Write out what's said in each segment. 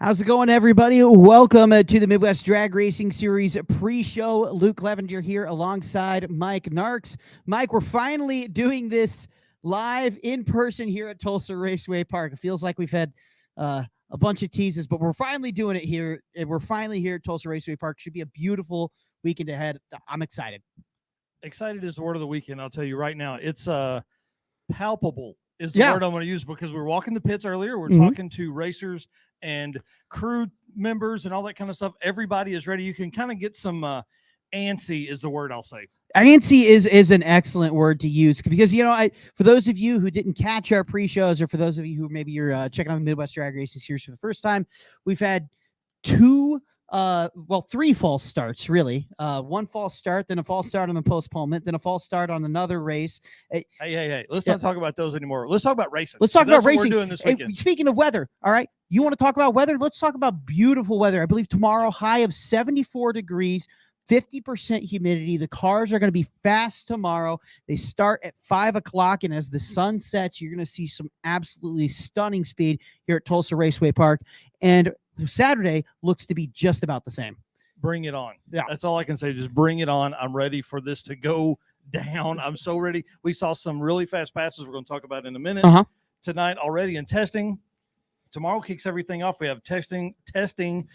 How's it going, everybody? Welcome to the Midwest Drag Racing Series pre-show. Luke Clevenger here alongside Mike Narx. Mike, we're finally doing this live in person here at Tulsa Raceway Park. It feels like we've had a bunch of teases, but we're finally doing it here. We're finally here at Tulsa Raceway Park. Should be a beautiful weekend ahead. I'm excited. Excited is the word of the weekend. I'll tell you right now. It's palpable is the word I'm going to use, because we were walking the pits earlier. We're talking to racers and crew members and all that kind of stuff. Everybody is ready. You can kind of get some antsy is the word I'll say. Antsy is an excellent word to use, because, you know, for those of you who didn't catch our pre-shows, or for those of you who maybe you're checking out the Midwest Drag Racing Series for the first time, we've had three false starts, really. One false start, then a false start on the postponement, then a false start on another race. Hey, let's not talk about those anymore. Let's talk about racing. Let's talk about racing. What we're doing this weekend. Speaking of weather, all right, you want to talk about weather? Let's talk about beautiful weather. I believe tomorrow, high of 74 degrees, 50% humidity. The cars are going to be fast tomorrow. They start at 5 o'clock, and as the sun sets, you're going to see some absolutely stunning speed here at Tulsa Raceway Park. And Saturday looks to be just about the same. Bring it on. Yeah. That's all I can say. Just bring it on. I'm ready for this to go down. I'm so ready. We saw some really fast passes we're going to talk about in a minute tonight already in testing. Tomorrow kicks everything off. We have testing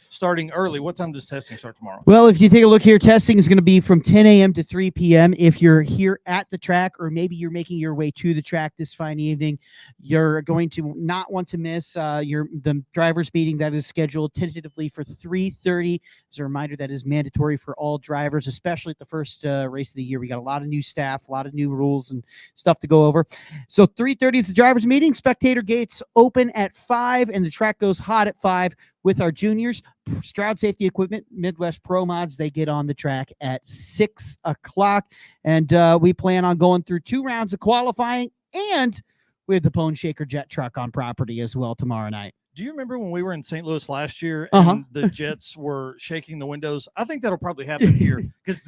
starting early. What time does testing start tomorrow? Well, if you take a look here, testing is going to be from 10 a.m. to 3 p.m. If you're here at the track, or maybe you're making your way to the track this fine evening, you're going to not want to miss the drivers meeting that is scheduled tentatively for 3:30. As a reminder, that is mandatory for all drivers, especially at the first race of the year. We got a lot of new staff, a lot of new rules and stuff to go over. So 3:30 is the drivers meeting. Spectator gates open at 5. And the track goes hot at 5 with our juniors. Stroud Safety Equipment, Midwest Pro Mods, they get on the track at 6 o'clock. And we plan on going through 2 rounds of qualifying, and we have the Bone Shaker jet truck on property as well tomorrow night. Do you remember when we were in St. Louis last year and the jets were shaking the windows? I think that'll probably happen here, because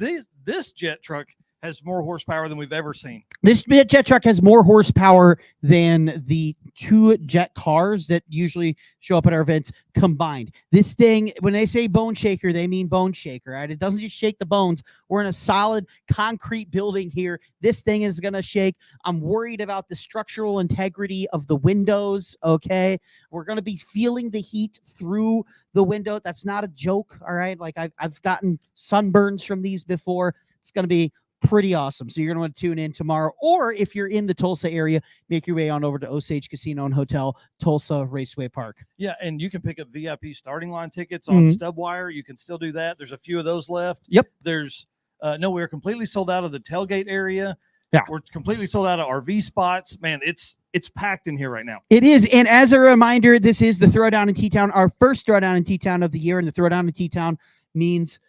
this jet truck has more horsepower than we've ever seen. This jet truck has more horsepower than the 2 jet cars that usually show up at our events combined. This thing, when they say bone shaker, they mean bone shaker, right? It doesn't just shake the bones. We're in a solid concrete building here. This thing is going to shake. I'm worried about the structural integrity of the windows, okay? We're going to be feeling the heat through the window. That's not a joke, all right? Like, I've gotten sunburns from these before. It's going to be pretty awesome. So you're going to want to tune in tomorrow, or if you're in the Tulsa area, make your way on over to Osage Casino and Hotel, Tulsa Raceway Park. Yeah, and you can pick up VIP starting line tickets on Stubwire. You can still do that. There's a few of those left. Yep. There's we're completely sold out of the tailgate area. Yeah, we're completely sold out of RV spots. Man, it's packed in here right now. It is. And as a reminder, this is the Throwdown in T-Town, our first Throwdown in T-Town of the year. And the Throwdown in T-Town means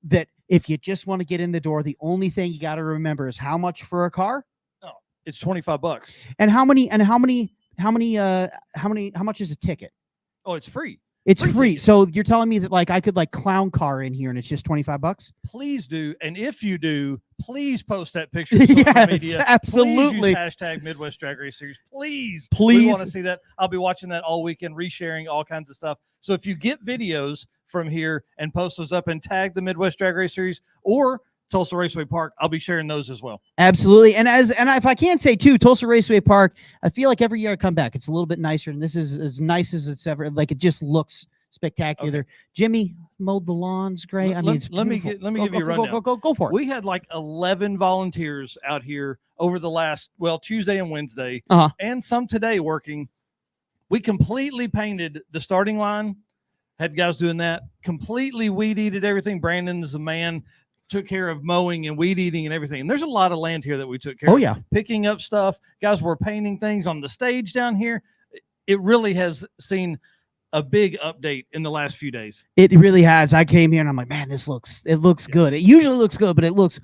that if you just want to get in the door, the only thing you got to remember is how much for a car? Oh, it's $25. And how much is a ticket? Oh, it's free. It's free. So you're telling me that, like, I could, like, clown car in here and it's just $25? Please do. And if you do, please post that picture on social media. Absolutely. Please use hashtag Midwest Drag Race Series. Please. We want to see that. I'll be watching that all weekend, resharing all kinds of stuff. So if you get videos from here and post those up and tag the Midwest Drag Race Series or Tulsa Raceway Park, I'll be sharing those as well. Absolutely. And if I can say too, Tulsa Raceway Park, I feel like every year I come back, it's a little bit nicer, and this is as nice as it's ever. Like, it just looks spectacular. Okay. Jimmy mowed the lawns great. Let me give you a rundown. Go for it. We had like 11 volunteers out here over the last, Tuesday and Wednesday, and some today working. We completely painted the starting line. Had guys doing that, completely weed eated everything. Brandon is the man, took care of mowing and weed eating and everything. And there's a lot of land here that we took care of. Yeah. Picking up stuff. Guys were painting things on the stage down here. It really has seen a big update in the last few days. It really has. I came here and I'm like, man, it looks good. It usually looks good, but it looks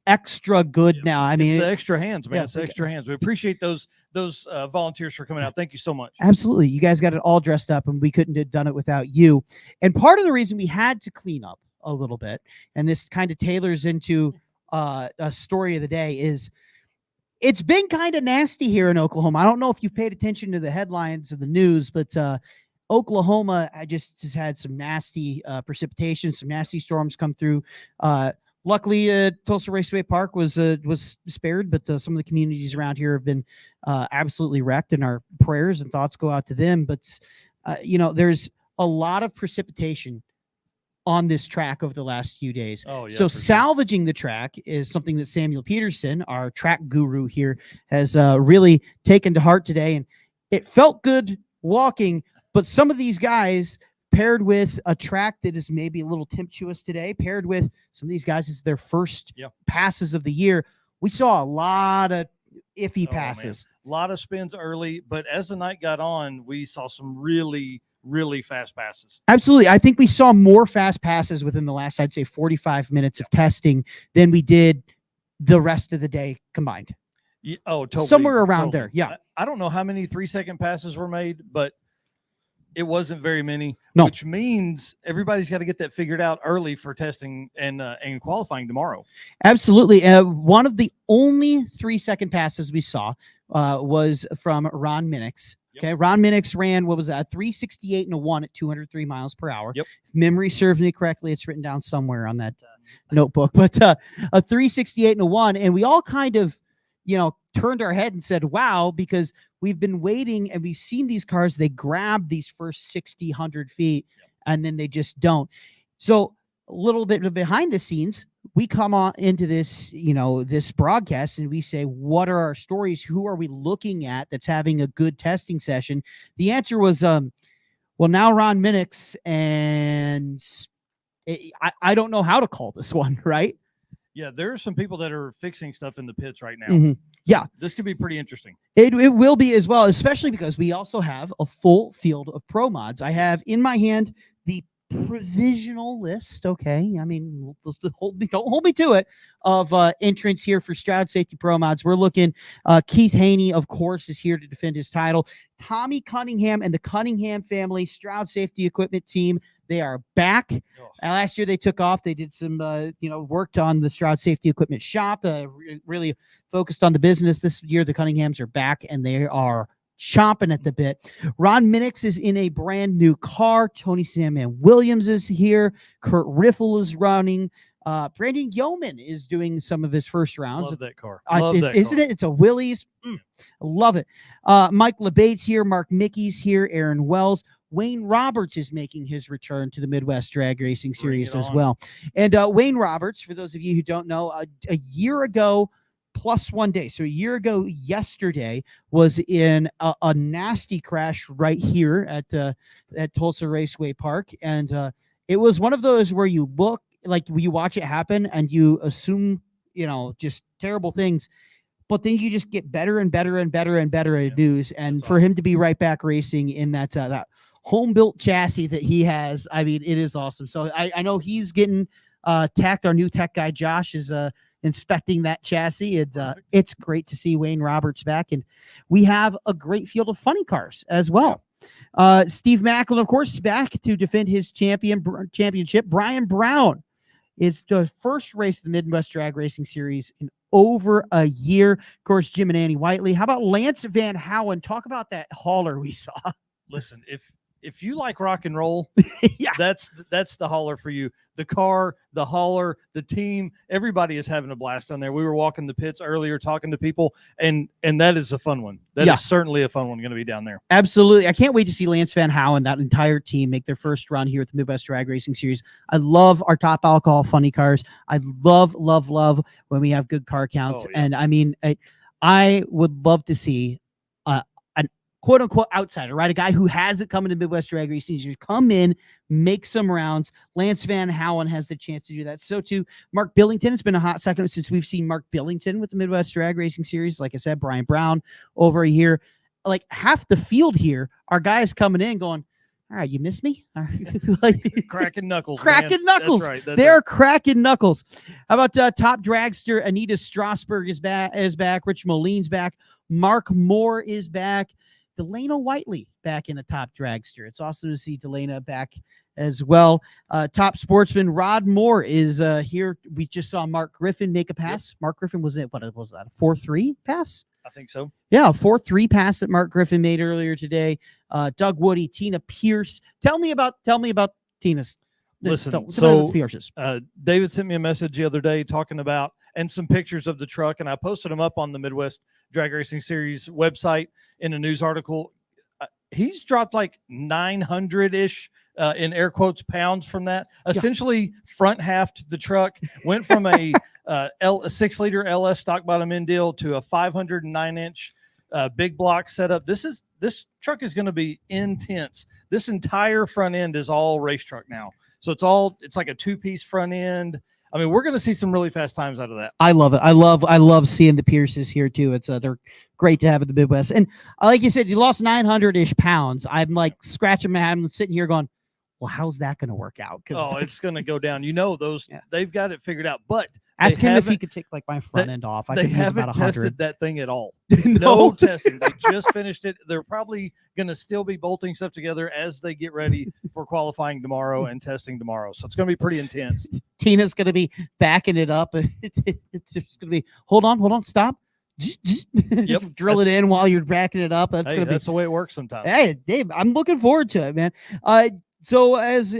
extra good now. I mean, it's the extra hands, man. It's the extra hands. We appreciate those volunteers for coming out. Thank you so much. Absolutely. You guys got it all dressed up, and we couldn't have done it without you. And part of the reason we had to clean up a little bit, and this kind of tailors into a story of the day, is it's been kind of nasty here in Oklahoma. I don't know if you've paid attention to the headlines of the news, but Oklahoma just had some nasty precipitation, some nasty storms come through. Luckily, Tulsa Raceway Park was spared, but some of the communities around here have been absolutely wrecked, and our prayers and thoughts go out to them. But there's a lot of precipitation on this track over the last few days. Oh, yeah, so salvaging the track is something that Samuel Peterson, our track guru here, has really taken to heart today. And it felt good walking, but some of these guys, paired with a track that is maybe a little tempestuous today, paired with some of these guys is their first passes of the year, we saw a lot of iffy passes. A lot of spins early, but as the night got on, we saw some really fast passes. Absolutely. I think we saw more fast passes within the last, I'd say, 45 minutes of testing than we did the rest of the day combined. Yeah, totally. Somewhere around there. Yeah. I don't know how many 3-second passes were made, but it wasn't very many, no. Which means everybody's got to get that figured out early for testing and qualifying tomorrow. Absolutely. One of the only 3-second passes we saw was from Ron Minix. Okay, Ron Minix ran, what was that, 368 and a 1 at 203 miles per hour. Yep. If memory serves me correctly, it's written down somewhere on that notebook, but a 368 and a 1. And we all kind of, turned our head and said, wow, because we've been waiting and we've seen these cars, they grab these first 60, 100 feet, and then they just don't. So a little bit behind the scenes, we come on into this, this broadcast and we say, what are our stories? Who are we looking at that's having a good testing session? The answer was, well, now Ron Minix, and I don't know how to call this one, right? Yeah, there are some people that are fixing stuff in the pits right now. Mm-hmm. Yeah. This could be pretty interesting. It will be as well, especially because we also have a full field of pro mods. I have in my hand the provisional list. Okay. I mean, don't hold me to it, of entrants here for Stroud Safety Pro Mods. We're looking, Keith Haney, of course, is here to defend his title. Tommy Cunningham and the Cunningham family Stroud Safety Equipment team, they are back. Last year they took off. They did some, worked on the Stroud Safety Equipment shop, really focused on the business. This year the Cunninghams are back and they are chomping at the bit. Ron Minix is in a brand new car. Tony Sandman Williams is here. Kurt Riffle is running. Brandon Yeoman is doing some of his first rounds. Love that car. Isn't it? It's a Willys. I love it. Mike LeBate's here. Mark Mickey's here. Aaron Wells. Wayne Roberts is making his return to the Midwest Drag Racing Series as well. And Wayne Roberts, for those of you who don't know, a year ago, plus 1 day. So a year ago yesterday was in a nasty crash right here at Tulsa Raceway Park. And it was one of those where you look, like you watch it happen and you assume, just terrible things, but then you just get better and better and better and better at news. And for him to be right back racing in that home-built chassis that he has, I mean, it is awesome. So I know he's getting tacked. Our new tech guy, Josh, is inspecting that chassis. It's great to see Wayne Roberts back. And we have a great field of funny cars as well. Steve Macklin, of course, is back to defend his championship. Brian Brown is the first race of the Midwest Drag Racing Series in over a year. Of course, Jim and Annie Whiteley. How about Lance Van Howen? Talk about that hauler we saw. Listen, if you like rock and roll, yeah, that's the hauler for you. The car, the hauler, the team, everybody is having a blast on there. We were walking the pits earlier, talking to people, and that is a fun one. That is certainly a fun one going to be down there. Absolutely. I can't wait to see Lance Van Howen, that entire team, make their first run here at the Midwest Drag Racing Series. I love our top alcohol funny cars. I love when we have good car counts. And I mean, I would love to see quote unquote outsider, right? A guy who hasn't come into Midwest Drag Racing Series, come in, make some rounds. Lance Van Howen has the chance to do that. So too, Mark Billington. It's been a hot second since we've seen Mark Billington with the Midwest Drag Racing Series. Like I said, Brian Brown over a year. Like half the field here are guys coming in going, all right, you miss me? Like cracking knuckles. Cracking knuckles. That's right. They're cracking knuckles. How about top dragster Anita Strasberg is back. Rich Moline's back. Mark Moore is back. Delana Whiteley back in a top dragster. It's awesome to see Delana back as well. Top sportsman Rod Moore is here. We just saw Mark Griffin make a pass. Yep. Mark Griffin was what was that? A 4-3 pass? I think so. Yeah, a 4-3 pass that Mark Griffin made earlier today. Doug Woody, Tina Pierce. Tell me about Tina's. Listen, Pierce's. David sent me a message the other day talking about and some pictures of the truck, and I posted them up on the Midwest Drag Racing Series website in a news article. He's dropped like 900-ish in air quotes pounds from that. Essentially, front half to the truck, went from a 6-liter LS stock bottom end deal to a 509-inch big block setup. This truck is going to be intense. This entire front end is all race truck now. So it's like a 2-piece front end. I mean, we're going to see some really fast times out of that. I love it. I love seeing the Pierces here too. It's they're great to have in the Midwest. And like you said, you lost 900-ish pounds. I'm like scratching my head. I'm sitting here going, well, how's that going to work out? It's going to go down. They've got it figured out. But ask him if he could take like my front end off. I they think haven't about 100. tested that thing at all. No testing. They just finished it. They're probably going to still be bolting stuff together as they get ready for qualifying tomorrow and testing tomorrow. So it's going to be pretty intense. Tina's going to be backing it up. It's just going to be, hold on, stop. Just drill it in while you're backing it up. That's the way it works sometimes. Hey, Dave, I'm looking forward to it, man. So as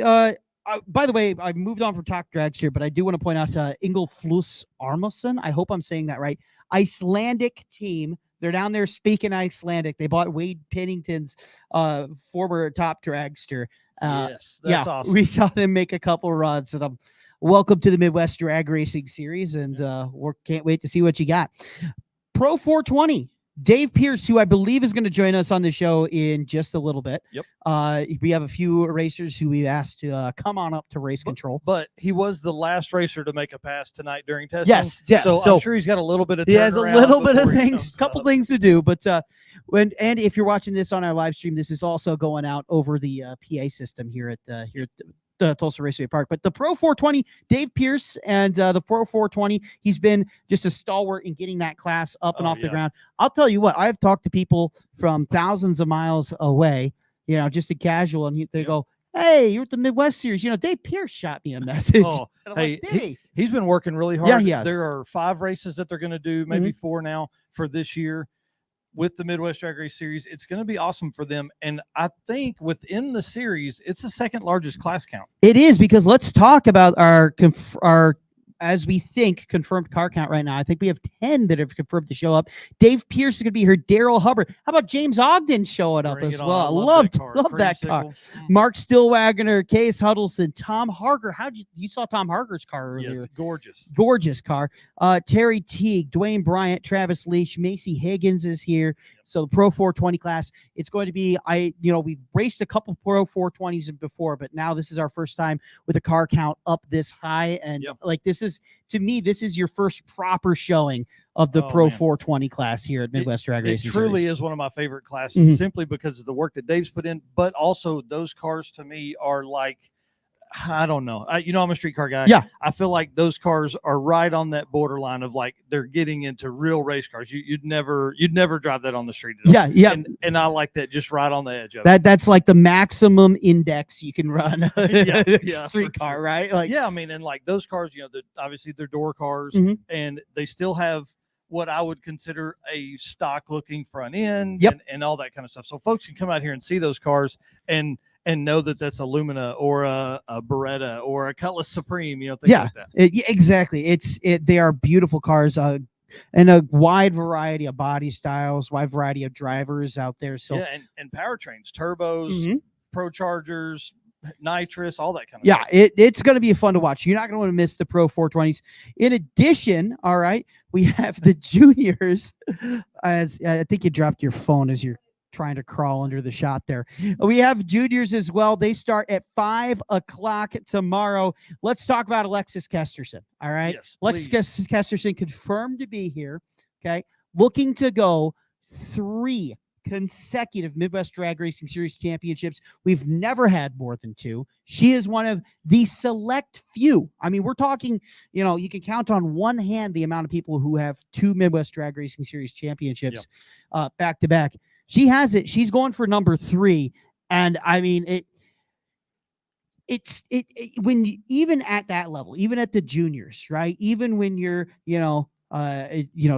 by the way, I moved on from Talk Drags here, but I do want to point out Ingelflus Armason. I hope I'm saying that right. Icelandic team. They're down there speaking Icelandic. They bought Wade Pennington's former top dragster. Yes, that's awesome. We saw them make a couple runs, and welcome to the Midwest Drag Racing Series, and we can't wait to see what you got. Pro 420. Dave Pierce, who I believe is going to join us on the show in just a little bit. Yep. We have a few racers who we've asked to come on up to race control. But he was the last racer to make a pass tonight during testing. Yes. So I'm sure he's got a little bit of he has a little bit of things, couple things to do. But and if you're watching this on our live stream, this is also going out over the PA system here at the Tulsa Raceway Park. But the Pro 420, Dave Pierce, and the Pro 420, he's been just a stalwart in getting that class up and off the ground. I'll tell you what, I've talked to people from thousands of miles away, just a casual, and they go, hey, you're at the Midwest Series. Dave Pierce shot me a message. Hey, like, he's been working really hard. Yeah, he has. There are 5 races that they're going to do, maybe 4 now for this year. With the Midwest Drag Race Series, it's going to be awesome for them. And I think within the series, it's the second largest class count. It is, because let's talk about our as we think, confirmed car count right now. I think we have 10 that have confirmed to show up. Dave Pierce is going to be here. Daryl Hubbard. How about James Ogden showing up as well? I love that car. Mark Stillwagoner, Case Huddleston, Tom Harger. You saw Tom Harger's car earlier? Yes, gorgeous car. Terry Teague, Dwayne Bryant, Travis Leach, Macy Higgins is here. So the Pro 420 class, it's going to be, we've raced a couple Pro 420s before, but now this is our first time with a car count up this high. And this is your first proper showing of the Pro 420 class here at Midwest Drag Racing. It truly is one of my favorite classes, simply because of the work that Dave's put in, but also those cars to me are like, I don't know. I'm a street car guy. Yeah. I feel like those cars are right on that borderline of like they're getting into real race cars. You'd never drive that on the street. Yeah. And I like that, just right on the edge of it. That's like the maximum index you can run. Street car, sure. Right? I mean, and like those cars, obviously they're door cars, and they still have what I would consider a stock looking front end and all that kind of stuff. So folks can come out here and see those cars and know that that's a Lumina or a Beretta or a Cutlass Supreme, things like that. Exactly. They are beautiful cars, and a wide variety of body styles, wide variety of drivers out there. So and powertrains, turbos, Pro Chargers, nitrous, all that kind of stuff. It's going to be fun to watch. You're not going to want to miss the Pro 420s. In addition, all right, we have the juniors. As I think you dropped your phone as you're trying to crawl under the shot there. We have juniors as well. They start at 5:00 tomorrow. Let's talk about Alexis Kesterson. All right. Yes, Alexis Kesterson confirmed to be here. Okay. Looking to go 3 consecutive Midwest Drag Racing Series championships. We've never had more than 2. She is one of the select few. I mean, we're talking, you can count on one hand the amount of people who have 2 Midwest Drag Racing Series championships back to back. She has it. She's going for number 3. And I mean, it's when even at that level, even at the juniors, right? Even when you're,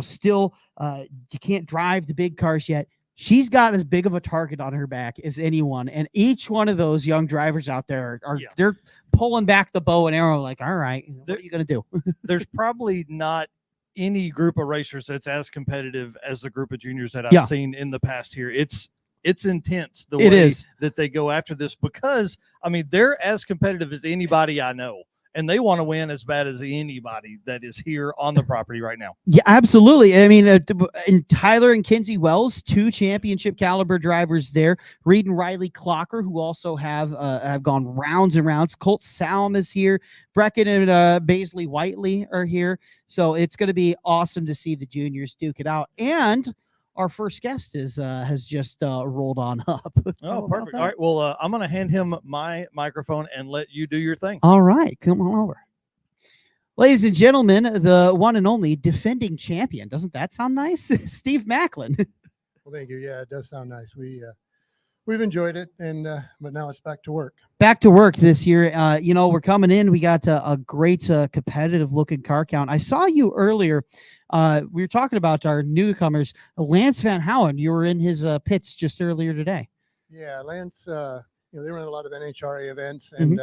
still, you can't drive the big cars yet. she's got as big of a target on her back as anyone. And each one of those young drivers out there they're pulling back the bow and arrow like, all right, what are you going to do? There's probably not any group of racers that's as competitive as the group of juniors that I've seen in the past here. It's intense the way that they go after this, because I mean, they're as competitive as anybody I know, and they want to win as bad as anybody that is here on the property right now. Yeah, absolutely. I mean, and Tyler and Kinsey Wells, 2 championship caliber drivers there. Reed and Riley Clocker, who also have gone rounds and rounds. Colt Salm is here. Brecken and Baisley Whiteley are here. So it's going to be awesome to see the juniors duke it out. And our first guest has just rolled on up. Oh, perfect. All right. Well, I'm going to hand him my microphone and let you do your thing. All right. Come on over. Ladies and gentlemen, the one and only defending champion. Doesn't that sound nice? Steve Macklin. Well, thank you. Yeah, it does sound nice. We've enjoyed it, and but now it's back to work. Back to work this year. We're coming in. We got a great competitive looking car count. I saw you earlier. We were talking about our newcomers, Lance Van Houen. You were in his pits just earlier today. Yeah, Lance. They run a lot of NHRA events, and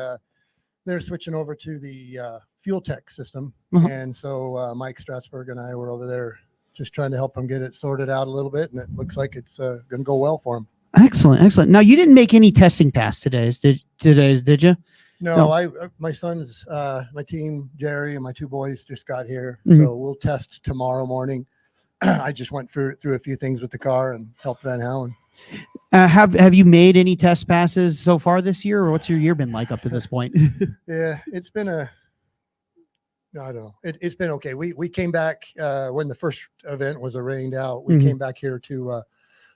they're switching over to the Fuel Tech system. And so Mike Strasburg and I were over there just trying to help him get it sorted out a little bit, and it looks like it's going to go well for him. Excellent. Now, you didn't make any testing pass today, did you? No. My son's, my team, Jerry, and my 2 boys just got here. So we'll test tomorrow morning. I just went through a few things with the car and helped Van Houen. Have you made any test passes so far this year, or what's your year been like up to this point? Yeah, it's been I don't know. It's been okay. We came back when the first event was rained out. We came back here to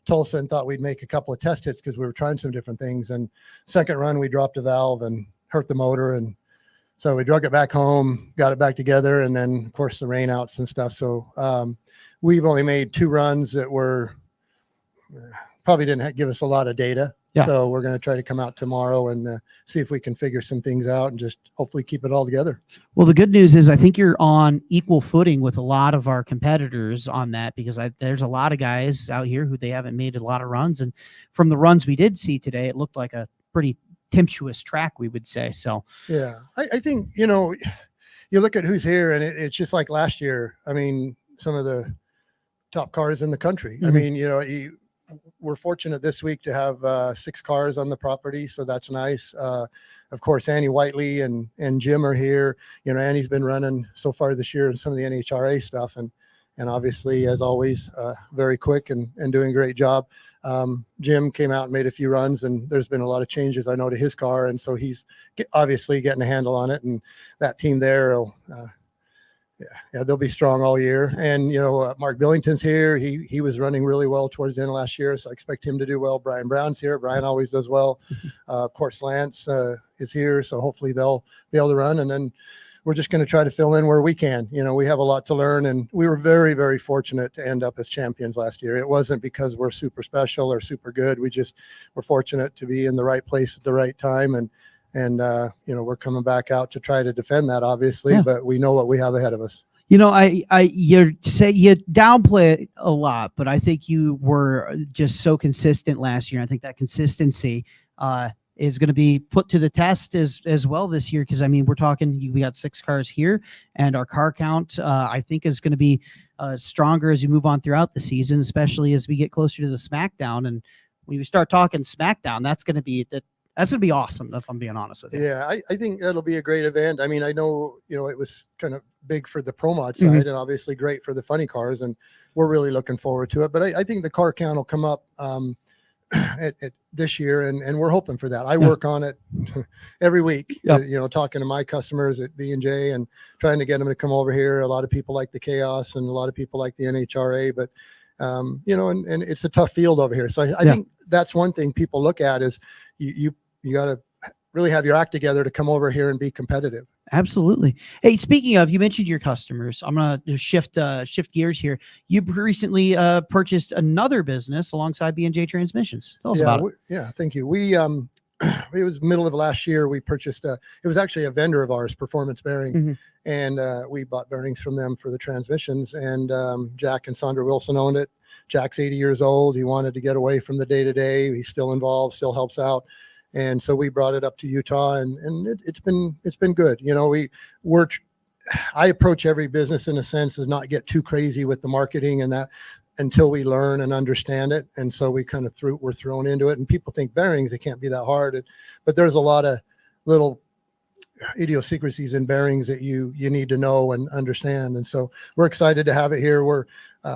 Tulsa and thought we'd make a couple of test hits because we were trying some different things. And second run, we dropped a valve and hurt the motor. And so we drug it back home, got it back together. And then, of course, the rain outs and stuff. So we've only made 2 runs that were probably didn't give us a lot of data. Yeah. So we're going to try to come out tomorrow and see if we can figure some things out and just hopefully keep it all together. Well, the good news is I think you're on equal footing with a lot of our competitors on that, because there's a lot of guys out here who they haven't made a lot of runs. And from the runs we did see today, it looked like a pretty tempestuous track, we would say. So, yeah, I think, you look at who's here and it's just like last year. I mean, some of the top cars in the country. I mean, we're fortunate this week to have 6 cars on the property, so that's nice. Of course, Annie Whiteley and Jim are here. Annie's been running so far this year in some of the NHRA stuff, and obviously, as always, very quick and doing a great job. Jim came out and made a few runs, and there's been a lot of changes, I know, to his car, and so he's obviously getting a handle on it, and that team there will yeah, they'll be strong all year. And, Mark Billington's here. He was running really well towards the end of last year, so I expect him to do well. Brian Brown's here. Brian always does well. Of course, Lance is here, so hopefully they'll be able to run. And then we're just going to try to fill in where we can. We have a lot to learn, and we were very, very fortunate to end up as champions last year. It wasn't because we're super special or super good. We just were fortunate to be in the right place at the right time. And we're coming back out to try to defend that, obviously, but we know what we have ahead of us. You say you downplay it a lot, but I think you were just so consistent last year. I think that consistency is going to be put to the test as well this year. Because, I mean, we're talking, we got 6 cars here, and our car count, I think, is going to be stronger as you move on throughout the season, especially as we get closer to the SmackDown. And when we start talking SmackDown, that's going to be awesome, if I'm being honest with you. Yeah, I think that'll be a great event. I mean, I know, it was kind of big for the Pro Mod side and obviously great for the funny cars, and we're really looking forward to it. But I think the car count will come up at this year, and we're hoping for that. I work on it every week, talking to my customers at B&J and trying to get them to come over here. A lot of people like the Chaos and a lot of people like the NHRA, but, and it's a tough field over here. So I think that's one thing people look at is you got to really have your act together to come over here and be competitive. Absolutely. Hey, speaking of, you mentioned your customers. I'm going to shift gears here. You recently purchased another business alongside B&J Transmissions. Tell us about it. Yeah, thank you. We it was middle of last year. We purchased it was actually a vendor of ours, Performance Bearing, and we bought bearings from them for the transmissions. And Jack and Sandra Wilson owned it. Jack's 80 years old. He wanted to get away from the day-to-day. He's still involved, still helps out. And so we brought it up to Utah, and it's been good. You know, I approach every business in a sense of not get too crazy with the marketing and that until we learn and understand it. And so we kind of we're thrown into it, and people think bearings, it can't be that hard. But there's a lot of little idiosyncrasies in bearings that you need to know and understand. And so we're excited to have it here. We're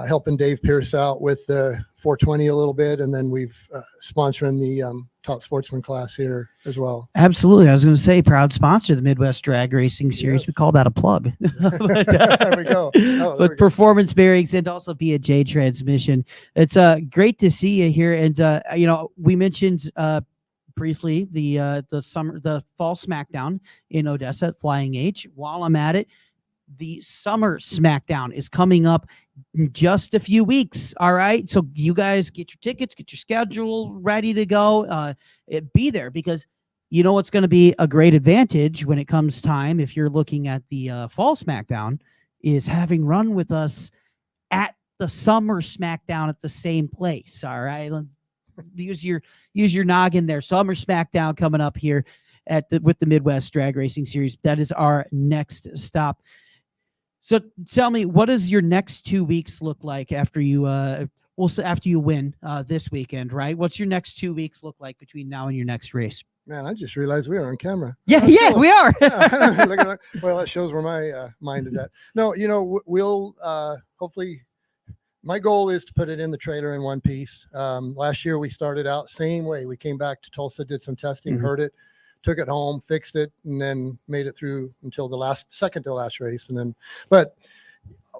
helping Dave Pierce out with the 420 a little bit, and then we've sponsoring the Top Sportsman class here as well. Absolutely. I was going to say, proud sponsor of the Midwest Drag Racing Series. Yes. We call that a plug. There we go. With Performance Bearings and also B&J Transmission. It's great to see you here. And you know, we mentioned briefly the fall SmackDown in Odessa at Flying H. While I'm at it, the summer SmackDown is coming up in just a few weeks. All right. So you guys get your tickets, get your schedule ready to go. Be there, because you know what's going to be a great advantage when it comes time, if you're looking at the fall SmackDown, is having run with us at the summer SmackDown at the same place. All right. Use your noggin there. Summer SmackDown coming up here with the Midwest Drag Racing Series. That is our next stop. So tell me, what does your next 2 weeks look like after you after you win this weekend, right? What's your next 2 weeks look like between now and your next race? Man, I just realized we are on camera. Yeah, we are. Yeah, well, that shows where my mind is at. No, you know, we'll hopefully. My goal is to put it in the trailer in one piece. Last year we started out same way. We came back to Tulsa, did some testing, heard it, took it home, fixed it, and then made it through until the second to last race. And then, but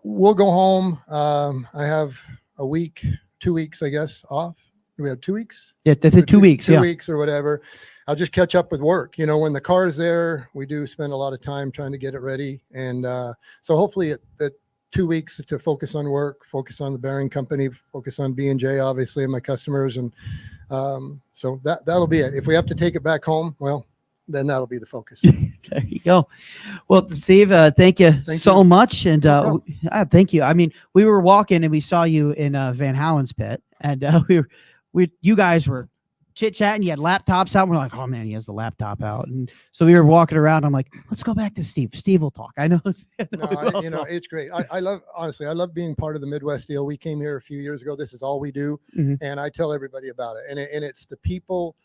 we'll go home. I have a week, 2 weeks, I guess, off. Do we have 2 weeks? Yeah, that's 2 weeks. 2 weeks or whatever. I'll just catch up with work. You know, when the car's there, we do spend a lot of time trying to get it ready. And so hopefully that 2 weeks to focus on work, focus on the bearing company, focus on B&J, obviously, and my customers. And so that'll be it. If we have to take it back home, well, then that'll be the focus. There you go. Well, Steve, thank you so much. And thank you. I mean, we were walking and we saw you in Van Howen's pit, and you guys were chit-chatting. You had laptops out. We're like, oh man, he has the laptop out. And so we were walking around. I'm like, let's go back to Steve. Steve will talk. I know. You know, it's great. I love being part of the Midwest deal. We came here a few years ago. This is all we do. And I tell everybody about it. And it's the people,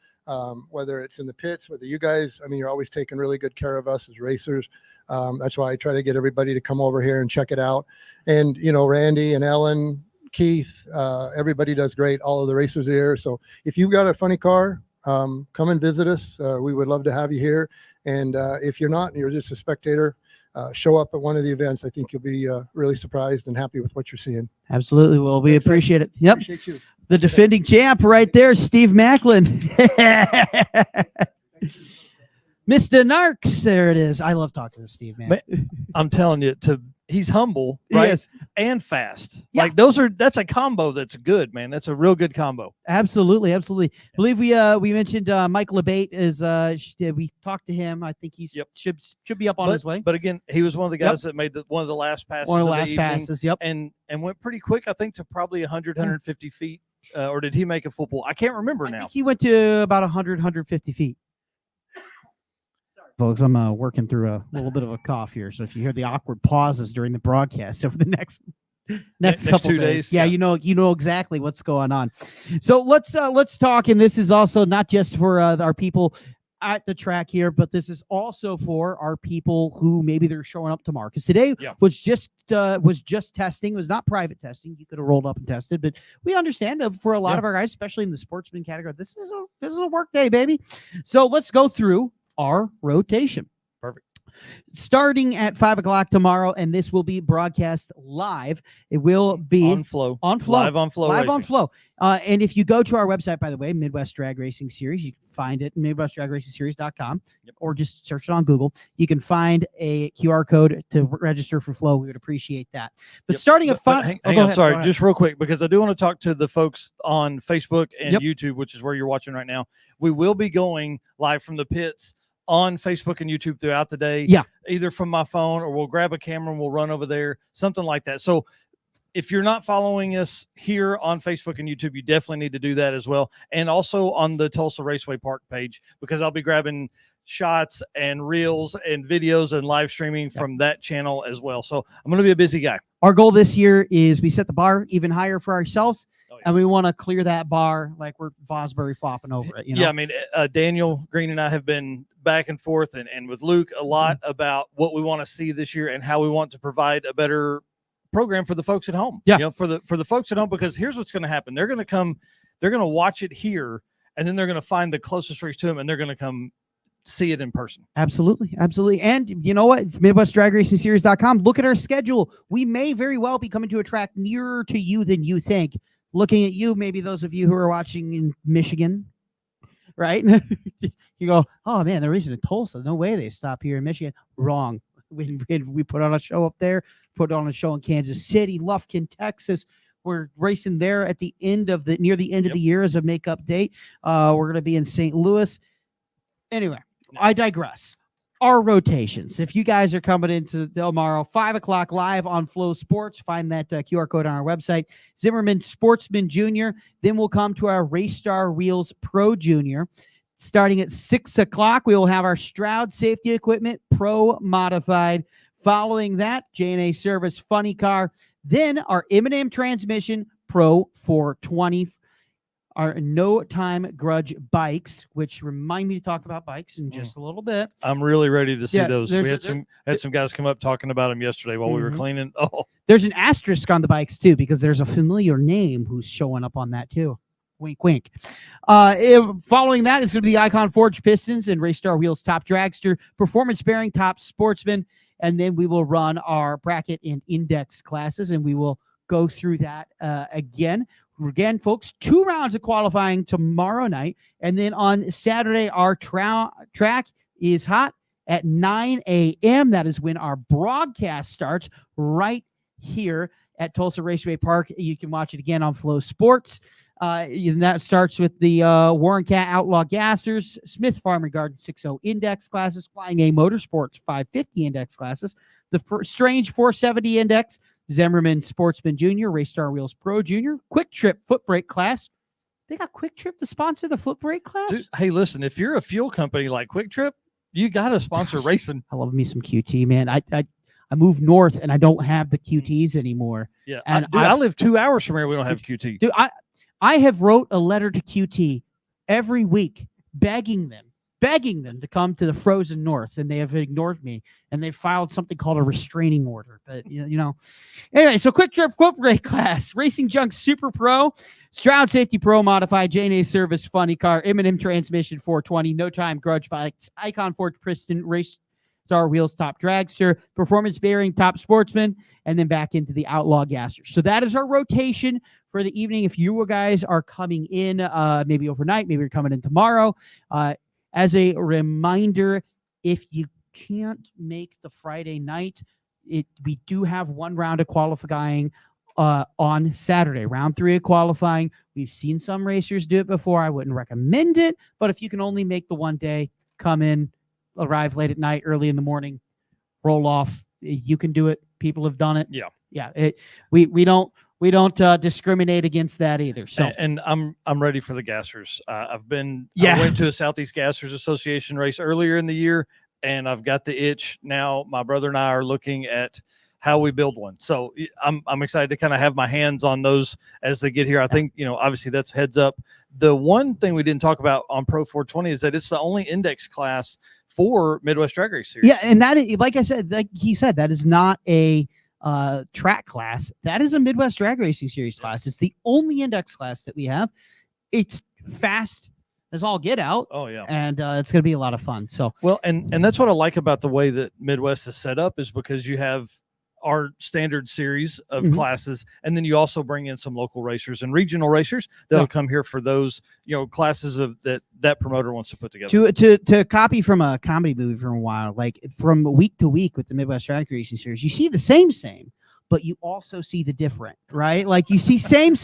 whether it's in the pits, whether you guys, I mean, you're always taking really good care of us as racers. That's why I try to get everybody to come over here and check it out. And, you know, Randy and Ellen, Keith, everybody does great. All of the racers are here. So if you've got a funny car, come and visit us. We would love to have you here. And if you're not, and you're just a spectator, show up at one of the events. I think you'll be really surprised and happy with what you're seeing. Absolutely. Well, we appreciate it. Yep. Appreciate you. The defending champ right there, Steve Macklin. Mr. Narx, there it is. I love talking to Steve, man. I'm telling you, he's humble, right? Yes. And fast. Yeah. Like that's a combo that's good, man. That's a real good combo. Absolutely, absolutely. I believe we mentioned Mike LeBate is we talked to him. I think he should be up on his way. But again, he was one of the guys that made one of the last passes. One of the last passes, yep. And went pretty quick, I think, to probably 100, 150 feet. Or did he make a full pull? I can't remember now. I think he went to about 100, 150 feet. Folks, I'm working through a little bit of a cough here, so if you hear the awkward pauses during the broadcast over the next couple 2 days, yeah, you know exactly what's going on. So let's talk, and this is also not just for our people at the track here, but this is also for our people who maybe they're showing up tomorrow. Because today was just testing. It was not private testing. You could have rolled up and tested, but we understand that for a lot of our guys, especially in the sportsman category, this is a work day, baby. So let's go through our rotation. Perfect. Starting at 5 o'clock tomorrow, and this will be broadcast live. It will be on Flow. Live on Flow. And if you go to our website, by the way, Midwest Drag Racing Series, you can find it at MidwestDragRacingSeries.com, or just search it on Google. You can find a QR code to register for Flow. We would appreciate that. But starting at 5, hang on, sorry, just real quick, because I do want to talk to the folks on Facebook and YouTube, which is where you're watching right now. We will be going live from the pits on Facebook and YouTube throughout the day. Yeah. Either from my phone, or we'll grab a camera and we'll run over there, something like that. So if you're not following us here on Facebook and YouTube, you definitely need to do that as well. And also on the Tulsa Raceway Park page, because I'll be grabbing shots and reels and videos and live streaming from that channel as well. So I'm going to be a busy guy. Our goal this year is we set the bar even higher for ourselves. And we want to clear that bar like we're Fosbury flopping over it. You know? Yeah, I mean, Daniel Green and I have been back and forth and with Luke a lot about what we want to see this year and how we want to provide a better program for the folks at home. Yeah. You know, for the folks at home, because here's what's going to happen. They're going to watch it here, and then they're going to find the closest race to them, and they're going to come see it in person. Absolutely. Absolutely. And you know what? MidwestDragRacingSeries.com. Look at our schedule. We may very well be coming to a track nearer to you than you think. Looking at you, maybe those of you who are watching in Michigan, right? You go, oh man, they're racing in Tulsa. No way they stop here in Michigan. Wrong. We put on a show up there, put on a show in Kansas City, Lufkin, Texas. We're racing there at the end of near the end of the year as a makeup date. We're going to be in St. Louis. Anyway, I digress. Our rotations. If you guys are coming into tomorrow, 5 o'clock live on Flow Sports, find that QR code on our website. Zimmerman Sportsman Jr. Then we'll come to our Race Star Wheels Pro Junior. Starting at 6 o'clock, we will have our Stroud Safety Equipment Pro Modified. Following that, J&A Service Funny Car. Then our M&M Transmission Pro 420. Our No Time Grudge bikes, which remind me to talk about bikes in just a little bit. I'm really ready to see those. We had some guys come up talking about them yesterday while we were cleaning. Oh, there's an asterisk on the bikes too, because there's a familiar name who's showing up on that too. Wink, wink. Following that is going to be the Icon Forge Pistons and Race Star Wheels Top Dragster, Performance Bearing Top Sportsman, and then we will run our bracket and index classes, and we will go through that again. Again, folks, 2 rounds of qualifying tomorrow night. And then on Saturday, our track is hot at 9 a.m. That is when our broadcast starts right here at Tulsa Raceway Park. You can watch it again on Flow Sports. And that starts with the Warren Cat Outlaw Gassers, Smith Farm Garden 6.0 Index classes, Flying A Motorsports 550 Index classes, the Strange 470 Index, Zimmerman Sportsman Jr., Race Star Wheels Pro Junior, Quick Trip Foot Brake class. They got Quick Trip to sponsor the foot brake class? Dude, hey, listen, if you're a fuel company like Quick Trip, you got to sponsor racing. I love me some QT, man. I moved north and I don't have the QTs anymore. Yeah, and I live 2 hours from here. We don't have QT. Dude, I have wrote a letter to QT every week begging them to come to the frozen north, and they have ignored me, and they filed something called a restraining order. But you know, anyway, so Quick Trip Foot Brake class, Racing Junk Super Pro, Stroud Safety Pro Modified, J&A Service Funny Car, M&M Transmission 420, No Time Grudge Bikes, Icon Forge Piston, Race Star Wheels Top Dragster, Performance Bearing Top Sportsman, and then back into the Outlaw Gassers. So that is our rotation for the evening. If you guys are coming in maybe overnight, maybe you're coming in tomorrow, as a reminder, if you can't make the Friday night, we do have 1 round of qualifying on Saturday, round 3 of qualifying. We've seen some racers do it before. I wouldn't recommend it, but if you can only make the one day, come in, arrive late at night, early in the morning, roll off. You can do it. People have done it. Yeah. We don't discriminate against that either. So, and I'm ready for the Gassers. I went to a Southeast Gassers Association race earlier in the year, and I've got the itch now. My brother and I are looking at how we build one. So I'm excited to kind of have my hands on those as they get here. I think, obviously that's heads up. The one thing we didn't talk about on Pro 420 is that it's the only index class for Midwest Drag Race Series. Yeah, and that is, like I said, like he said, that is not a track class. That is a Midwest Drag Racing Series class. It's the only index class that we have. It's fast as all get out. Oh yeah, and it's going to be a lot of fun. So well, and that's what I like about the way that Midwest is set up, is because you have our standard series of classes, and then you also bring in some local racers and regional racers that'll come here for those classes of that promoter wants to put together. To copy from a comedy movie from a while, like from week to week with the Midwest Drag Racing Series, you see the same, but you also see the different, right? Like you see same,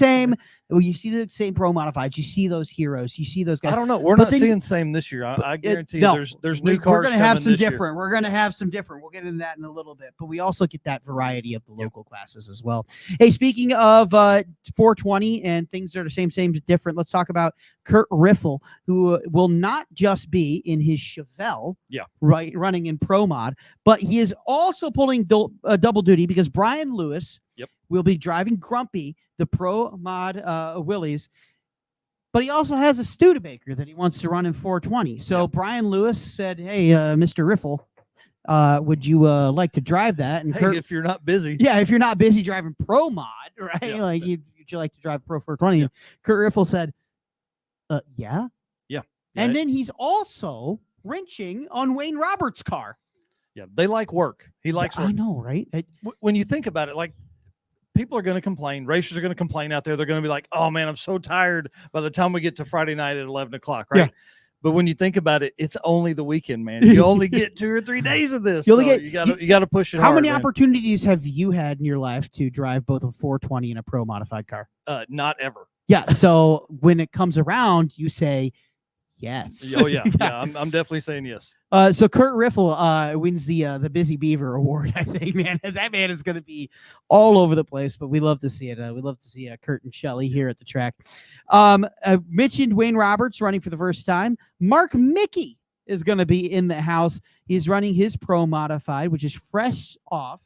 Well, you see the same pro modifieds. You see those heroes. You see those guys. I don't know. We're not seeing same this year. I guarantee you there's new cars. We're going to have some different. Year. We're going to have some different. We'll get into that in a little bit. But we also get that variety of the local classes as well. Hey, speaking of 420 and things that are the same, different, let's talk about Kurt Riffle, who will not just be in his Chevelle, running in Pro Mod, but he is also pulling double duty because Brian Lewis will be driving Grumpy, the Pro Mod Willys, but he also has a Studebaker that he wants to run in 420. So Brian Lewis said, "Hey, Mr. Riffle, would you like to drive that?" And Kurt, if you're not busy, if you're not busy driving Pro Mod, right? Like, would you like to drive Pro 420? Kurt Riffle said, "Yeah." And then he's also wrenching on Wayne Roberts' car. Yeah, they like work. He likes work. I know, right? When you think about it, like, people are going to complain. Racers are going to complain out there. They're going to be like, "Oh man, I'm so tired by the time we get to Friday night at 11 o'clock." Right. Yeah. But when you think about it, it's only the weekend, man. You only get 2 or 3 days of this. You got to push it. How many opportunities have you had in your life to drive both a 420 and a pro modified car? Not ever. Yeah. So when it comes around, you say yes. Oh yeah. I'm definitely saying yes. So Kurt Riffle wins the Busy Beaver Award. I think, man, that man is going to be all over the place, but we love to see it. We love to see Kurt and Shelley here at the track. I mentioned Wayne Roberts running for the first time. Mark Mickey is going to be in the house. He's running his Pro Modified, which is fresh off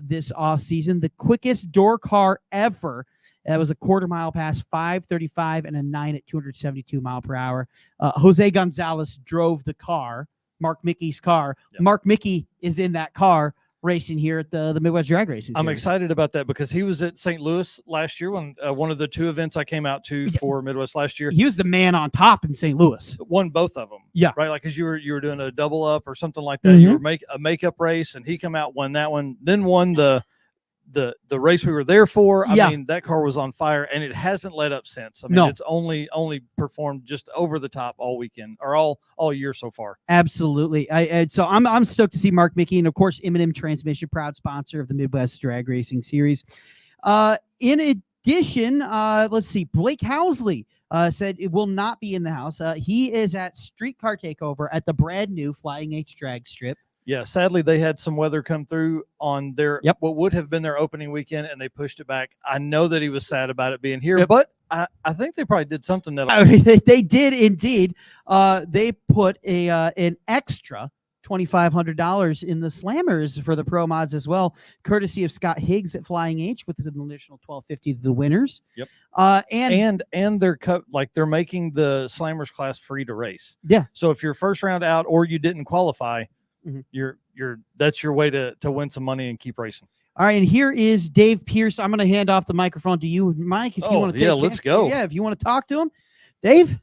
this off season, the quickest door car ever. That was a quarter mile past 5:35 and a 9 at 272 mile per hour. Jose Gonzalez drove the car, Mark Mickey's car. Yep. Mark Mickey is in that car racing here at the Midwest Drag Racing Series. I'm excited about that because he was at St. Louis last year when one of the 2 events I came out to for Midwest last year. He was the man on top in St. Louis. Won both of them. Yeah. Right. Like, because you were doing a double up or something like that. You were a makeup race, and he come out, won that one, then won the race we were there for. I mean, that car was on fire, and it hasn't let up since. I mean, it's only performed just over the top all weekend or all year so far. Absolutely. So I'm stoked to see Mark Mickey, and of course, M&M Transmission, proud sponsor of the Midwest Drag Racing Series. In addition, let's see, Blake Housley said it will not be in the house. He is at Streetcar Takeover at the brand new Flying H Drag Strip. Yeah, sadly, they had some weather come through on their what would have been their opening weekend, and they pushed it back. I know that he was sad about it being here, but I think they probably did something that they did indeed. They put an extra $2,500 in the slammers for the pro mods as well, courtesy of Scott Higgs at Flying H with an additional $1,250 to the winners. Yep. And they're making the slammers class free to race. Yeah. So if you're first round out or you didn't qualify, that's your way to win some money and keep racing. All right, and here is Dave Pierce. I'm going to hand off the microphone to you, Mike. If you want to, let's go. Yeah, if you want to talk to him, Dave.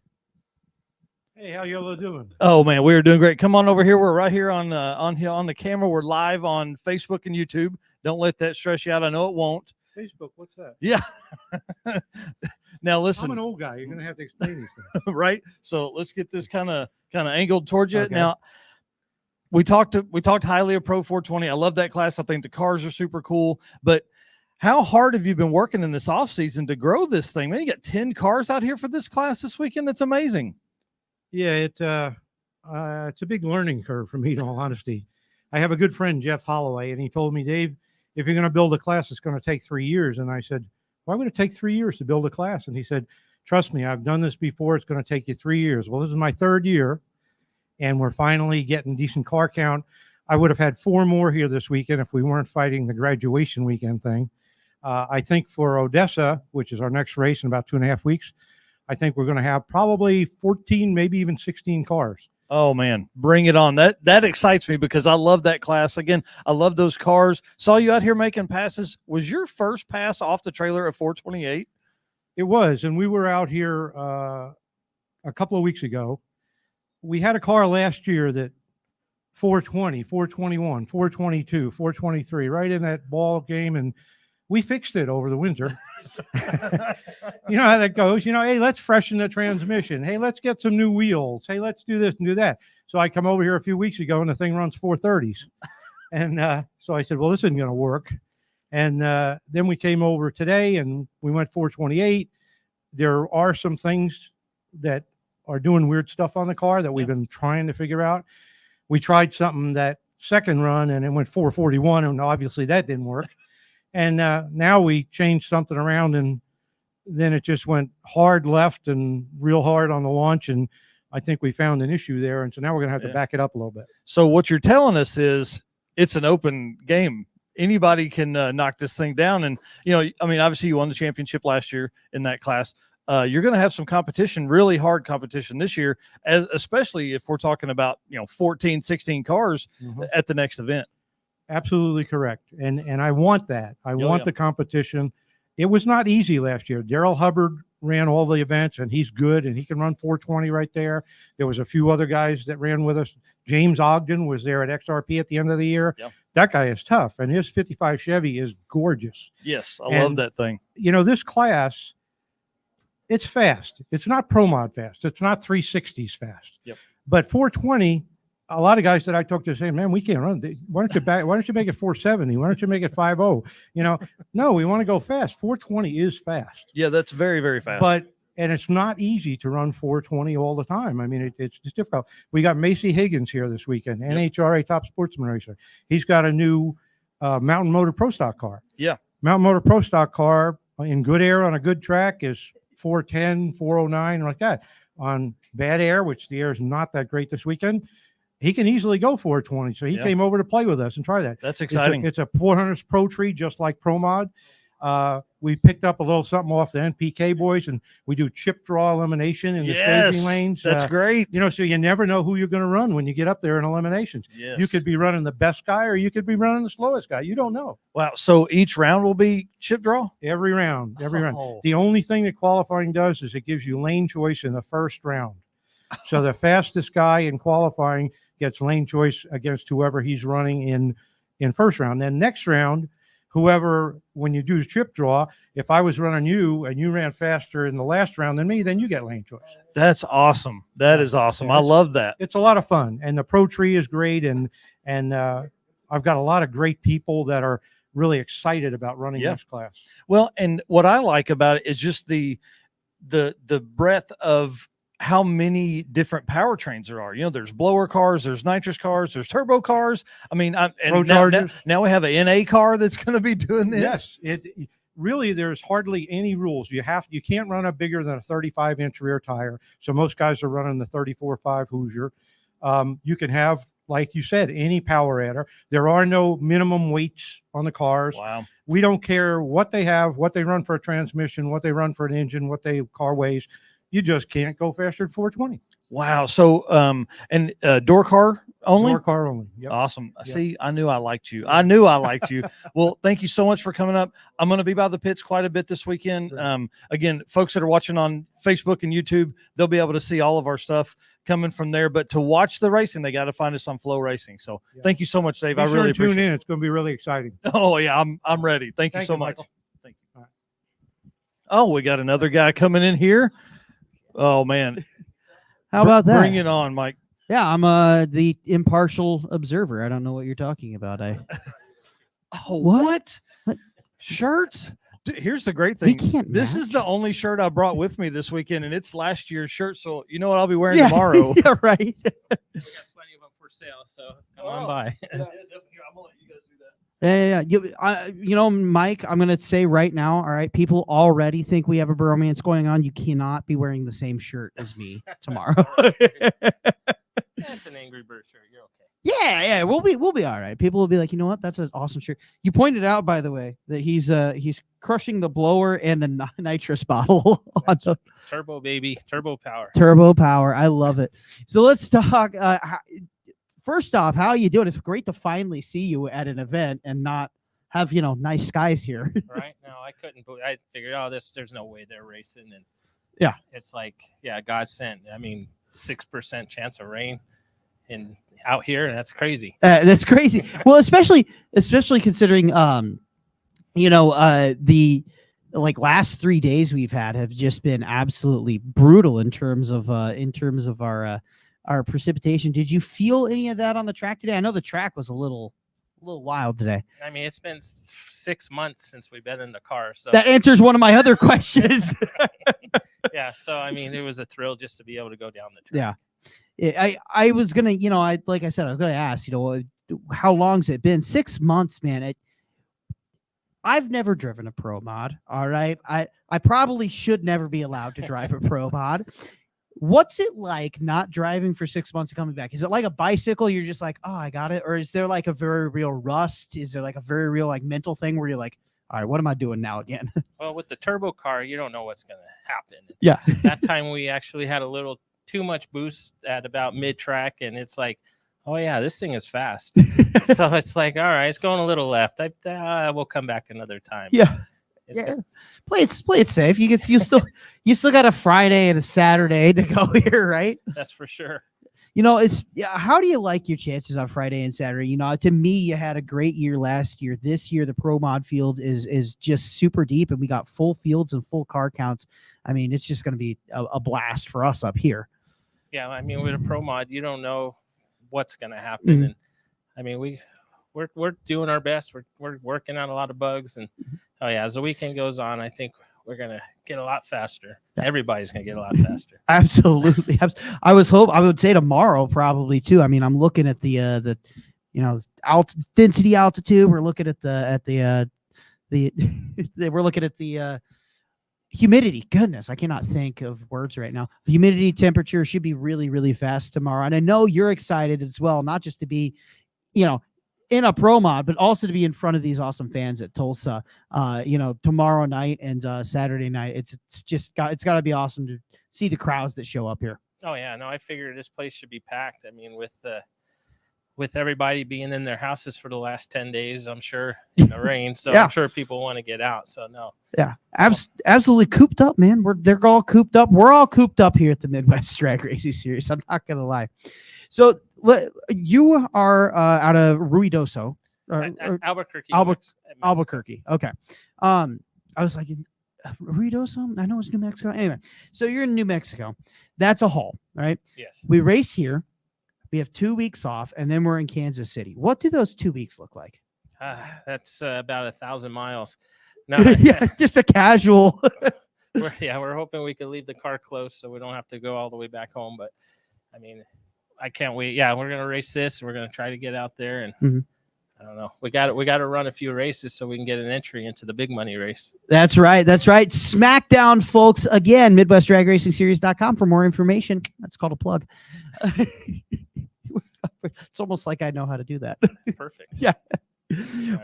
Hey, how y'all doing? Oh man, we are doing great. Come on over here. We're right here on the camera. We're live on Facebook and YouTube. Don't let that stress you out. I know it won't. Facebook, what's that? Yeah. Now listen. I'm an old guy. You're going to have to explain these things. Right. So let's get this kind of angled towards you. Okay. Now, we talked highly of Pro 420. I love that class. I think the cars are super cool. But how hard have you been working in this off season to grow this thing? Man, you got 10 cars out here for this class this weekend. That's amazing. Yeah, it's a big learning curve for me, in all honesty. I have a good friend, Jeff Holloway, and he told me, Dave, if you're going to build a class, it's going to take 3 years. And I said, why would it take 3 years to build a class? And he said, trust me, I've done this before. It's going to take you 3 years. Well, this is my 3rd year, and we're finally getting decent car count. I would have had 4 more here this weekend if we weren't fighting the graduation weekend thing. I think for Odessa, which is our next race in about 2.5 weeks, I think we're going to have probably 14, maybe even 16 cars. Oh man, bring it on. That excites me because I love that class. Again, I love those cars. Saw you out here making passes. Was your first pass off the trailer at 428? It was, and we were out here a couple of weeks ago. We had a car last year that 420, 421, 422, 423, right in that ball game, and we fixed it over the winter. You know how that goes. Hey, let's freshen the transmission. Hey, let's get some new wheels. Hey, let's do this and do that. So I come over here a few weeks ago, and the thing runs 430s. And so I said, well, this isn't going to work. And then we came over today, and we went 428. there are some things that are doing weird stuff on the car that we've been trying to figure out. We tried something that second run and it went 441, and obviously that didn't work. And now we changed something around, and then it just went hard left and real hard on the launch, and I think we found an issue there, and so now we're going to have to back it up a little bit. So what you're telling us is it's an open game. Anybody can knock this thing down, and I mean, obviously you won the championship last year in that class. You're going to have some competition, really hard competition this year, especially if we're talking about 14, 16 cars at the next event. Absolutely correct, and I want that. I want the competition. It was not easy last year. Daryl Hubbard ran all the events, and he's good, and he can run 420 right there. There was a few other guys that ran with us. James Ogden was there at XRP at the end of the year. Yep. That guy is tough, and his 55 Chevy is gorgeous. Yes, I love that thing. This class, it's fast. It's not Pro Mod fast. It's not 360s fast. Yep. But 420, a lot of guys that I talk to say, man, we can't run. Why don't you make it 470? Why don't you make it 50? No, we want to go fast. 420 is fast. Yeah, that's very, very fast. And it's not easy to run 420 all the time. I mean, it's just difficult. We got Macy Higgins here this weekend, NHRA top sportsman racer. He's got a new Mountain Motor Pro Stock car. Yeah. Mountain Motor Pro Stock car in good air on a good track is 410, 409, like that. On bad air, which the air is not that great this weekend, he can easily go 420. So he came over to play with us and try that. That's exciting. It's a 400 Pro Tree, just like Pro Mod. We picked up a little something off the NPK boys, and we do chip draw elimination in the staging lanes. That's great. So you never know who you're going to run when you get up there in eliminations. Yes. You could be running the best guy, or you could be running the slowest guy. You don't know. Wow. So each round will be chip draw? Every round. The only thing that qualifying does is it gives you lane choice in the first round. So the fastest guy in qualifying gets lane choice against whoever he's running in first round. Then next round, whoever, when you do chip draw, if I was running you and you ran faster in the last round than me, then you get lane choice. That's awesome. That is awesome. I love that. It's a lot of fun, and the Pro Tree is great, and I've got a lot of great people that are really excited about running this class. Well, and what I like about it is just the breadth of how many different powertrains there are. There's blower cars, there's nitrous cars, there's turbo cars. I mean, now we have an NA car that's going to be doing this. Yes, really, there's hardly any rules. You can't run a bigger than a 35-inch rear tire. So most guys are running the 34.5 Hoosier. You can have, like you said, any power adder. There are no minimum weights on the cars. Wow. We don't care what they have, what they run for a transmission, what they run for an engine, what they car weighs. You just can't go faster than 420. Wow. So, and door car only? Door car only. Yep. Awesome. Yep. See, I knew I liked you. I knew I liked you. Well, thank you so much for coming up. I'm going to be by the pits quite a bit this weekend. Right. Again, folks that are watching on Facebook and YouTube, they'll be able to see all of our stuff coming from there. But to watch the racing, they got to find us on Flow Racing. So thank you so much, Dave. I really appreciate it. Tune in. It's going to be really exciting. Oh, yeah. I'm ready. Thank you so much. Thank you. Oh, we got another guy coming in here. Oh, man. How about that? Bring it on, Mike. Yeah, I'm the impartial observer. I don't know what you're talking about. What? Shirts? Dude, here's the great thing. This is the only shirt I brought with me this weekend, and it's last year's shirt. So you know what I'll be wearing tomorrow. Yeah, right. We got plenty of them for sale, so come on by. Yeah, definitely. I'm gonna let you guys do that. Yeah. Mike, I'm going to say right now, all right, people already think we have a bromance going on. You cannot be wearing the same shirt as me tomorrow. That's an Angry Bird shirt. You're okay. Yeah, we'll be all right. People will be like, you know what? That's an awesome shirt. You pointed out, by the way, that he's crushing the blower and the nitrous bottle. On the Turbo, baby. Turbo power. Turbo power. I love it. So let's talk. First off, how are you doing? It's great to finally see you at an event and not have, nice skies here. Right? No, I couldn't. I figured, there's no way they're racing. And yeah, it's like, God sent. I mean, 6% chance of rain and out here. And that's crazy. That's crazy. Well, especially considering, the last 3 days we've had have just been absolutely brutal in terms of our precipitation. Did you feel any of that on the track today? I know the track was a little A little wild today. I mean, it's been 6 months since we've been in the car. So That answers one of my other questions. yeah. So, I mean, it was a thrill just to be able to go down the track. Yeah. I was going to, like I said, I was going to ask, how long's it been? 6 months, man. I've never driven a pro mod. All right. I probably should never be allowed to drive a pro mod. What's it like not driving for 6 months and coming back? Is it like a bicycle? You're just like, oh, I got it. Or is there like a very real rust? Is there like a very real like mental thing where you're like, all right, what am I doing now again? Well, with the turbo car, you don't know what's going to happen. Yeah. That time we actually had a little too much boost at about mid track. And it's like, oh yeah, this thing is fast. So it's like, all right, it's going a little left. We'll come back another time. Yeah. Play it safe. You still got a Friday and a Saturday to go here, right? That's for sure. How do you like your chances on Friday and Saturday? To me, you had a great year last year. This year, the pro mod field is just super deep, and we got full fields and full car counts. I mean, it's just going to be a blast for us up here. Yeah, I mean, with a pro mod, you don't know what's going to happen, Mm-hmm. and I mean, we're doing our best. We're working on a lot of bugs, and oh yeah, as the weekend goes on, I think we're gonna get a lot faster. Everybody's gonna get a lot faster. Absolutely. I would say tomorrow probably too. I mean, I'm looking at the density altitude. We're looking at the we're looking at the humidity. Goodness, I cannot think of words right now. Humidity, temperature should be really, really fast tomorrow. And I know you're excited as well, not just to be, in a pro mod, but also to be in front of these awesome fans at Tulsa, tomorrow night and Saturday night. It's got to be awesome to see the crowds that show up here. Oh yeah, no, I figured this place should be packed. I mean, with everybody being in their houses for the last 10 days, I'm sure in the rain. So Yeah. I'm sure people want to get out. So no. Yeah, absolutely cooped up, man. They're all cooped up. We're all cooped up here at the Midwest Drag Racing Series. I'm not gonna lie. So you are out of Ruidoso, Albuquerque. Albuquerque. Okay. I was like, Ruidoso? I know it's New Mexico. Anyway, so you're in New Mexico. That's a haul, right? Yes. We race here. We have 2 weeks off, and then we're in Kansas City. What do those 2 weeks look like? That's about 1,000 miles. No, Yeah, just a casual. we're hoping we could leave the car close so we don't have to go all the way back home. But I mean, I can't wait. Yeah, we're gonna race this. We're gonna try to get out there, and I don't know. We got to run a few races so we can get an entry into the big money race. That's right. SmackDown, folks. Again, MidwestDragRacingSeries.com for more information. That's called a plug. It's almost like I know how to do that. Perfect. Yeah.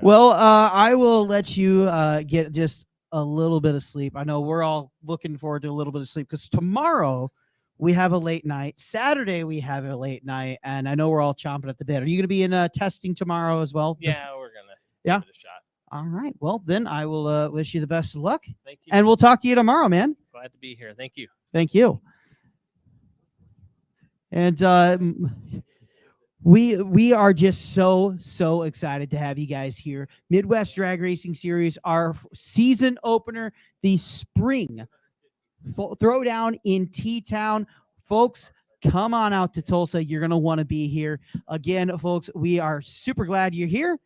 Well, I will let you get just a little bit of sleep. I know we're all looking forward to a little bit of sleep because tomorrow we have a late night. Saturday we have a late night, and I know we're all chomping at the bit. Are you going to be in testing tomorrow as well? Yeah, we're gonna give it a shot. All right. Well, then I will wish you the best of luck. Thank you. And we'll talk to you tomorrow, man. Glad to be here. Thank you. Thank you. And we are just so excited to have you guys here. Midwest Drag Racing Series, our season opener, the spring throwdown in T-Town. Folks, come on out to Tulsa. You're going to want to be here. Again, folks, we are super glad you're here,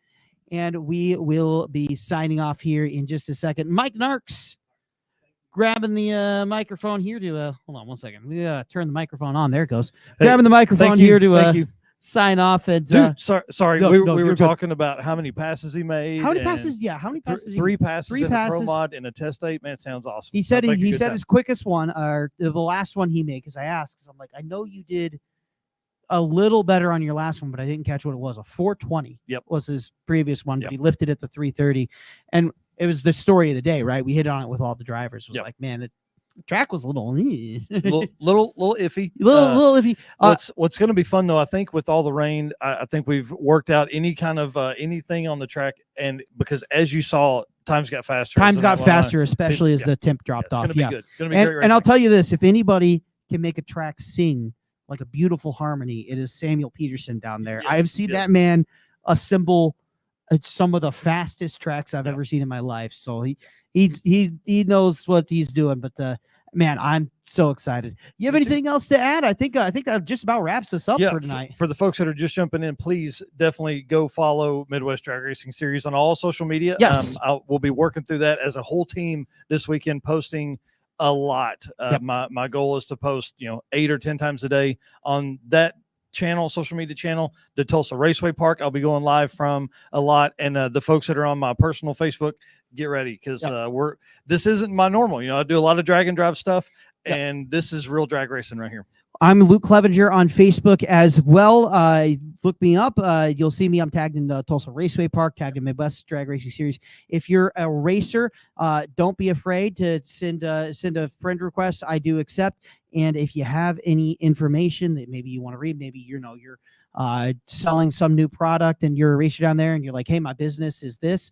and we will be signing off here in just a second. Mike Narx grabbing the microphone here to hold on one second. We turn the microphone on. There it goes. Grabbing the microphone here to sign off. And dude, sorry, no, we no, were you're talking about how many passes he made. How many passes? Yeah, how many passes? Three passes. Three in passes. a pro mod and a test date. Man, sounds awesome. He said he said his quickest one, or the last one he made, because I asked, because I'm like, I know you did a little better on your last one, but I didn't catch what it was. A 420 was his previous one, but he lifted it to 330. And it was the story of the day, right? We hit on it with all the drivers. It was like, man, the track was a little little iffy. Little iffy. What's going to be fun though, I think, with all the rain, I think we've worked out any kind of anything on the track, and because as you saw, times got faster. Especially as the temp dropped off. It's going to be good. It's going to be great. And I'll tell you this: if anybody can make a track sing like a beautiful harmony, it is Samuel Peterson down there. I've seen that man assemble some of the fastest tracks I've ever seen in my life. So he knows what he's doing. But man, I'm So excited. You have Me too. anything else to add? I think that just about wraps us up for tonight. For the folks that are just jumping in, please definitely go follow Midwest Drag Racing Series on all social media. Yes. We'll be working through that as a whole team this weekend, posting a lot. Yep. My goal is to post 8 or 10 times a day on that channel, social media channel. The Tulsa Raceway Park, I'll be going live from a lot. And the folks that are on my personal Facebook, get ready, because this isn't my normal. I do a lot of drag and drive stuff. Yep. And this is real drag racing right here. I'm Luke Clevenger on Facebook as well. Look me up. You'll see me. I'm tagged in the Tulsa Raceway Park, tagged in Midwest Drag Racing Series. If you're a racer, don't be afraid to send a friend request. I do accept. And if you have any information that maybe you want to read, maybe you're selling some new product and you're a racer down there and you're like, hey, my business is this.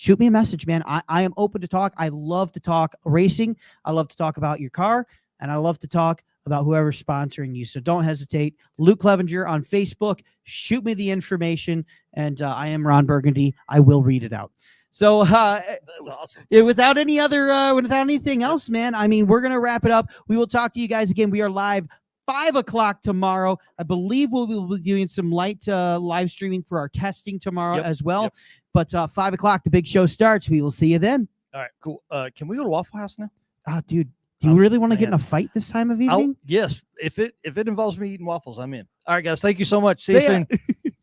Shoot me a message, man. I am open to talk. I love to talk racing. I love to talk about your car, and I love to talk about whoever's sponsoring you. So don't hesitate. Luke Clevenger on Facebook. Shoot me the information, and I am Ron Burgundy. I will read it out. So that's awesome. Without anything else, man, I mean, we're gonna wrap it up. We will talk to you guys again. We are live 5 o'clock tomorrow. I believe we'll be doing some light live streaming for our testing tomorrow as well. Yep. But 5 o'clock, the big show starts. We will see you then. All right, cool. Can we go to Waffle House now? Dude, do you really want to get in a fight this time of evening? Yes. If it involves me eating waffles, I'm in. All right, guys. Thank you so much. See you soon.